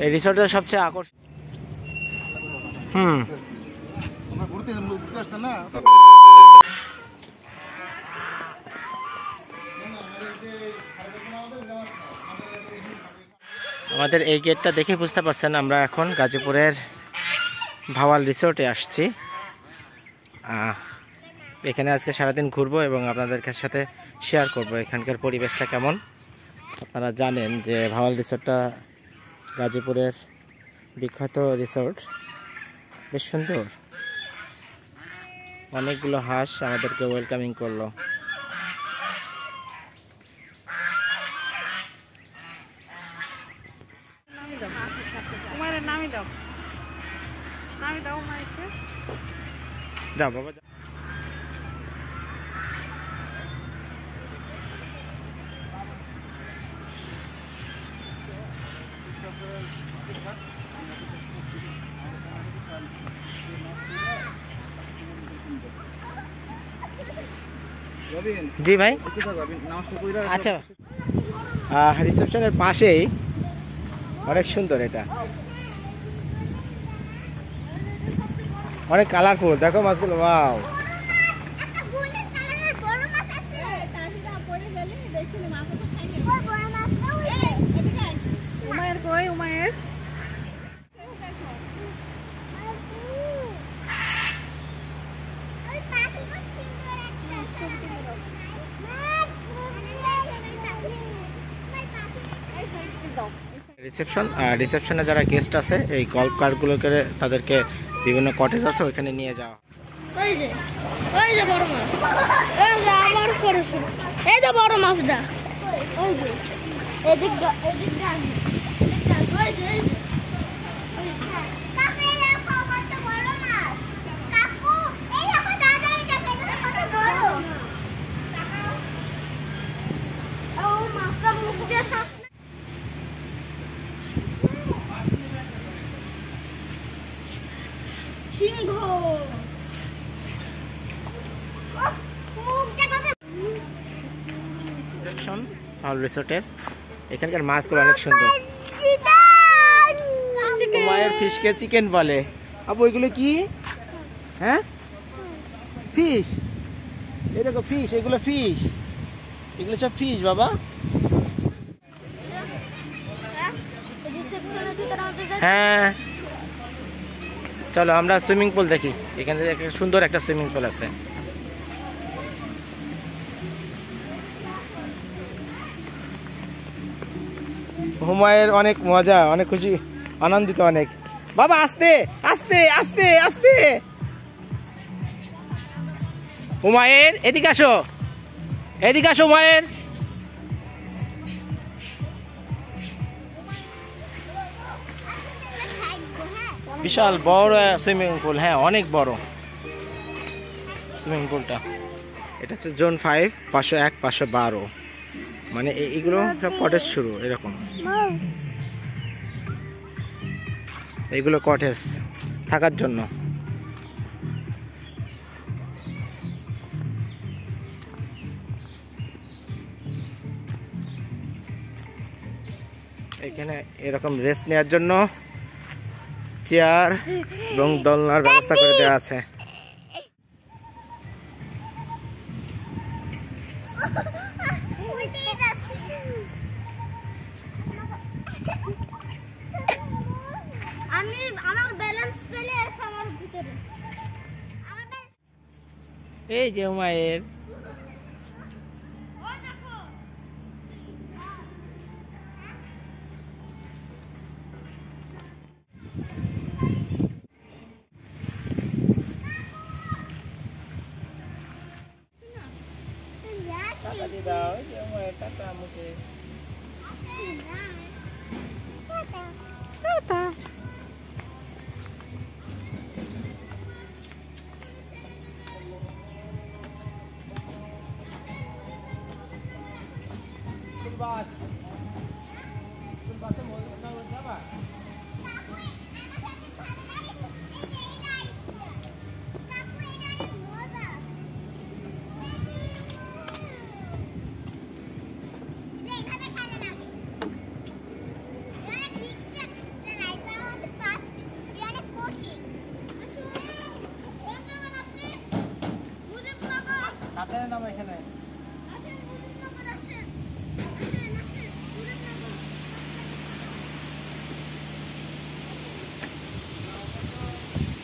এই রিসোর্টের সবচেয়ে আকর্ষণ আমাদের এই গেটটা দেখে বুঝতে পারছেন আমরা এখন গাজীপুরের ভাওয়াল রিসোর্টে আসছি। এখানে আজকে সারাদিন ঘুরবো এবং আপনাদের সাথে শেয়ার করব এখানকার পরিবেশটা কেমন। আপনারা জানেন যে ভাওয়াল রিসোর্টটা গাজীপুরের বিখ্যাত রিসোর্ট, বেশ সুন্দর। অনেকগুলো হাঁস আমাদেরকে ওয়েলকামিং করলো। যাও বাবা জি ভাই, আচ্ছা। রিসেপশনের পাশেই অনেক সুন্দর, এটা অনেক কালারফুল। দেখো মাছগুলো, ওয়াও। রিসেপশনে যারা গেস্ট আছে এই গল্ফ কার্টগুলোকে তাদেরকে বিভিন্ন কটেজ আছে ওইখানে নিয়ে যাওয়া। ওই যে বড় মাছ, এই যে আবার করেছে, এই যে বড় মাছটা, ওই যে এদিকটা ওই যে কাকু, এই দেখো কত বড় মাছ। কাকু, এই দেখো দাদা, এই দেখো কত বড়। ও মাছটা মুখ দিয়ে সব সিংহ। রিসোর্টের এখানকার মাছগুলো অনেক সুন্দর। মায়ের ফিশকে চিকেন বলে। আপু এগুলো কি? হ্যাঁ, ফিশ। এই দেখো ফিশ, এগুলো ফিশ, এগুলো সব ফিশ বাবা। হ্যাঁ চলো আমরা সুইমিং পুল দেখি। এখানে সুন্দর একটা সুইমিং পুল আছে। হুমায়ের অনেক মজা, অনেক খুশি, আনন্দিত অনেক। বাবা আস্তে আস্তে আস্তে আস্তে। হুমায়ের এদিকে আসো, এদিকে আসো হুমায়ের। বিশাল বড় সুইমিং পুল, হ্যাঁ অনেক বড় সুইমিং পুলটা। এটা হচ্ছে জোন 5, 501, 512, মানে এইগুলো সব কটেজ শুরু এরকম। এইগুলো কটেজ থাকার জন্য। এখানে এরকম রেস্ট নেওয়ার জন্য চেয়ার এবং দোলনার ব্যবস্থা করে দেওয়া আছে। এই যে মায়ের টাকা দিয়ে দাও, যে মায়ের টাকা মুখে।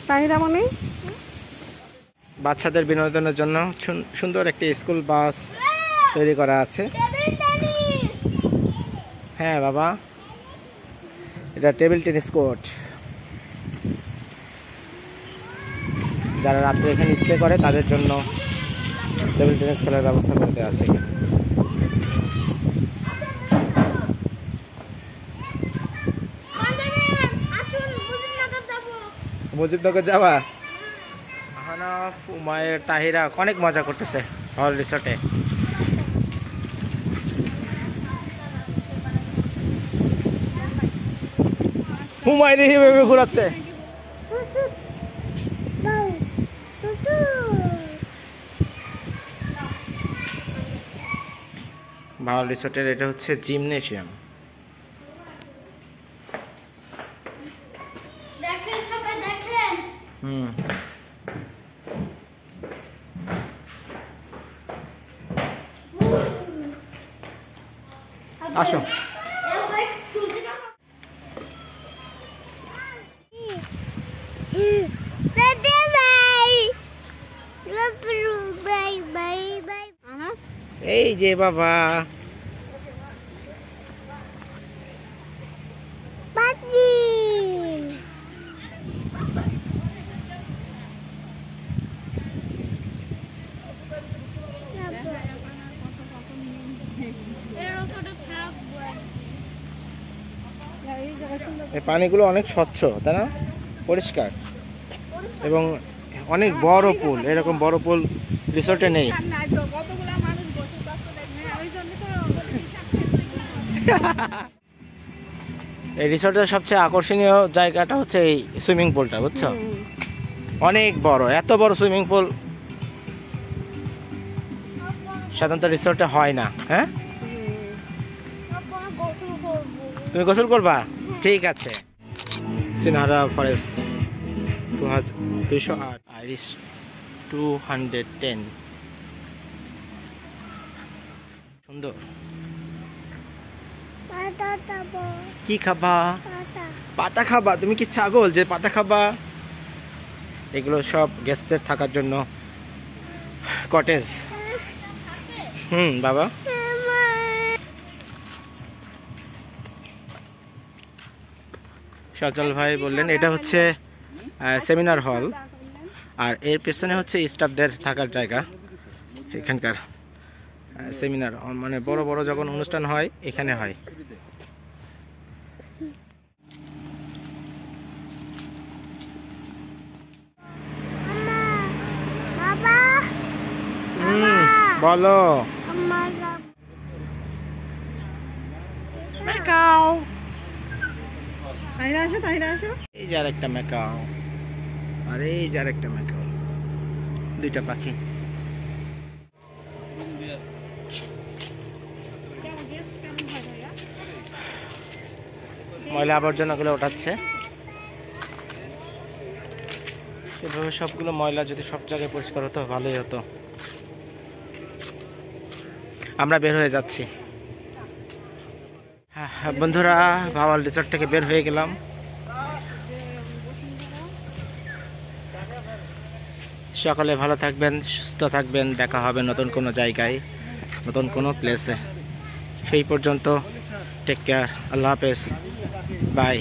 তাহিরা মানে বাচ্চাদের বিনোদনের জন্য সুন্দর একটি স্কুল বাস তৈরি করা আছে। হ্যাঁ বাবা, এটা টেবিল টেনিস কোর্ট। যারা রাত্রে এখানে স্টে করে তাদের জন্য টেবিল টেনিস খেলার ব্যবস্থা করে দেওয়া আছে। মুজিবনগর যাওয়া আহনাফ, উমায়ের, তাহিরা অনেক মজা করতেছে ভাওয়াল রিসোর্টে। হুমায়ুন এইভাবে ঘোরাচ্ছে। ভাওয়াল রিসোর্টের এটা হচ্ছে জিমনেশিয়াম। আসো। এই যে বাবা, এই পানিগুলো অনেক স্বচ্ছ, তাই না? পরিষ্কার এবং অনেক বড় পুল। এরকম বড় পুল রিসোর্টে নেই। এই রিসোর্টের সবচেয়ে আকর্ষণীয় জায়গাটা হচ্ছে এই সুইমিং পুলটা, বুঝছো? অনেক বড়, এত বড় সুইমিং পুল সাধারণত রিসোর্টে হয় না। হ্যাঁ, তুমি গোসল করবা? ঠিক আছে। সিনহারা ফরেস্ট 208, আইরিশ 210। সুন্দর। কি খাবা? পাতা খাবা? তুমি কি ছাগল যে পাতা খাবা? এগুলো সব গেস্টদের থাকার জন্য কটেজ। বাবা, সচল ভাই বললেন এটা হচ্ছে সেমিনার হল, আর এর পেছনে হচ্ছে স্টাফদের থাকার জায়গা। এখানকার সেমিনার মানে বড় বড় যখন অনুষ্ঠান হয় এখানে হয়। বলো। ম্যাকাও। এই যে আরেকটা ম্যাকাও, আর এই যে আরেকটা ম্যাকাও, দুইটা পাখি। ময়লা আবর্জনাগুলো ওঠাচ্ছে। এভাবে সবগুলো ময়লা যদি সব জায়গায় পরিষ্কার হতো ভালোই হতো। আমরা বের হয়ে যাচ্ছি। হ্যাঁ বন্ধুরা, ভাওয়াল রিসোর্ট থেকে বের হয়ে গেলাম। সকলে ভালো থাকবেন, সুস্থ থাকবেন। দেখা হবে নতুন কোনো জায়গায়, নতুন কোনো প্লেসে। সেই পর্যন্ত টেক কেয়ার। আল্লাহ হাফেজ, বাই।